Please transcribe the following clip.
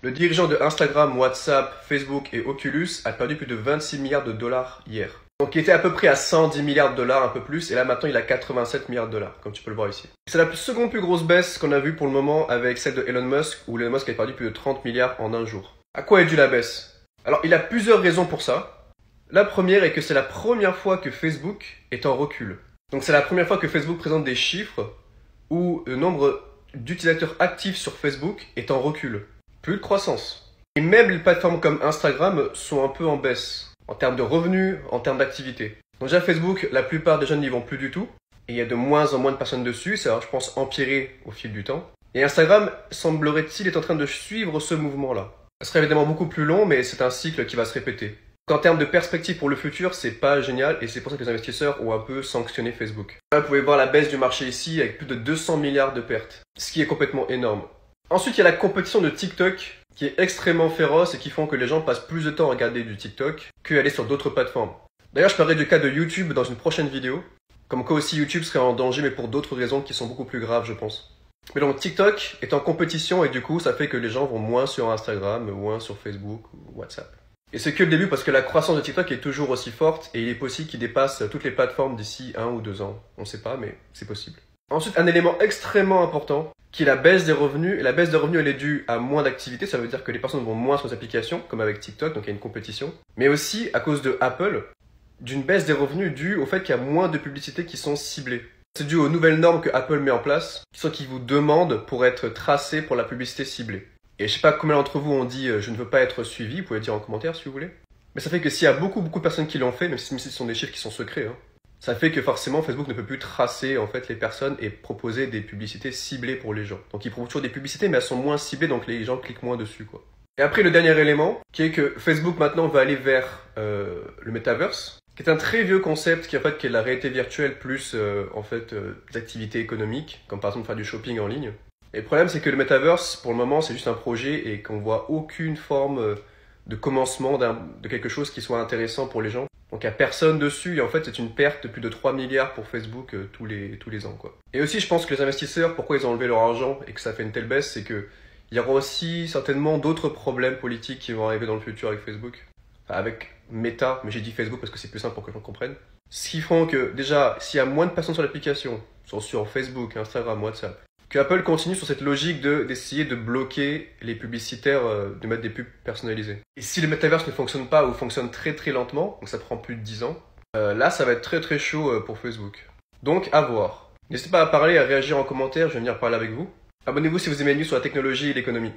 Le dirigeant de Instagram, WhatsApp, Facebook et Oculus a perdu plus de 26 milliards de dollars hier. Donc il était à peu près à 110 milliards de dollars, un peu plus, et là maintenant il a 87 milliards de dollars, comme tu peux le voir ici. C'est la seconde plus grosse baisse qu'on a vue pour le moment avec celle de Elon Musk, où Elon Musk a perdu plus de 30 milliards en un jour. À quoi est due la baisse? Alors il y a plusieurs raisons pour ça. La première est que c'est la première fois que Facebook est en recul. Donc c'est la première fois que Facebook présente des chiffres où le nombre d'utilisateurs actifs sur Facebook est en recul. Plus de croissance. Et même les plateformes comme Instagram sont un peu en baisse, en termes de revenus, en termes d'activité. Donc déjà Facebook, la plupart des jeunes n'y vont plus du tout, et il y a de moins en moins de personnes dessus, ça va, je pense, empirer au fil du temps. Et Instagram, semblerait-il, est en train de suivre ce mouvement-là. Ça serait évidemment beaucoup plus long, mais c'est un cycle qui va se répéter. Donc en termes de perspective pour le futur, c'est pas génial, et c'est pour ça que les investisseurs ont un peu sanctionné Facebook. Là, vous pouvez voir la baisse du marché ici, avec plus de 200 milliards de pertes, ce qui est complètement énorme. Ensuite, il y a la compétition de TikTok qui est extrêmement féroce et qui font que les gens passent plus de temps à regarder du TikTok qu'aller sur d'autres plateformes. D'ailleurs, je parlerai du cas de YouTube dans une prochaine vidéo, comme quoi aussi YouTube serait en danger, mais pour d'autres raisons qui sont beaucoup plus graves, je pense. Mais donc TikTok est en compétition et du coup, ça fait que les gens vont moins sur Instagram, moins sur Facebook ou WhatsApp. Et c'est que le début parce que la croissance de TikTok est toujours aussi forte et il est possible qu'il dépasse toutes les plateformes d'ici 1 ou 2 ans. On ne sait pas, mais c'est possible. Ensuite, un élément extrêmement important qui est la baisse des revenus. Et la baisse des revenus, elle est due à moins d'activité. Ça veut dire que les personnes vont moins sur les applications, comme avec TikTok, donc il y a une compétition. Mais aussi, à cause de Apple, d'une baisse des revenus due au fait qu'il y a moins de publicités qui sont ciblées. C'est dû aux nouvelles normes que Apple met en place, qui vous demandent pour être tracé pour la publicité ciblée. Et je sais pas combien d'entre vous ont dit je ne veux pas être suivi, vous pouvez le dire en commentaire si vous voulez. Mais ça fait que s'il y a beaucoup de personnes qui l'ont fait, même si ce sont des chiffres qui sont secrets, ça fait que forcément Facebook ne peut plus tracer en fait les personnes et proposer des publicités ciblées pour les gens. Donc ils proposent toujours des publicités mais elles sont moins ciblées donc les gens cliquent moins dessus quoi. Et après le dernier élément qui est que Facebook maintenant va aller vers le metaverse, qui est un très vieux concept qui en fait qui est la réalité virtuelle plus des activités économiques comme par exemple faire du shopping en ligne. Et le problème c'est que le metaverse pour le moment c'est juste un projet et qu'on voit aucune forme de commencement de quelque chose qui soit intéressant pour les gens. Donc il n'y a personne dessus et en fait c'est une perte de plus de 3 milliards pour Facebook tous les ans quoi. Et aussi je pense que les investisseurs, pourquoi ils ont enlevé leur argent et que ça fait une telle baisse, c'est que il y aura aussi certainement d'autres problèmes politiques qui vont arriver dans le futur avec Facebook. Enfin, avec Meta, mais j'ai dit Facebook parce que c'est plus simple pour que les gens comprennent. Ce qui font que déjà s'il y a moins de personnes sur l'application, sur Facebook, Instagram, WhatsApp, que Apple continue sur cette logique d'essayer de bloquer les publicitaires, de mettre des pubs personnalisées. Et si le metaverse ne fonctionne pas ou fonctionne très très lentement, donc ça prend plus de 10 ans, là ça va être très très chaud pour Facebook. Donc à voir. N'hésitez pas à parler, à réagir en commentaire, je vais venir parler avec vous. Abonnez-vous si vous aimez les news sur la technologie et l'économie.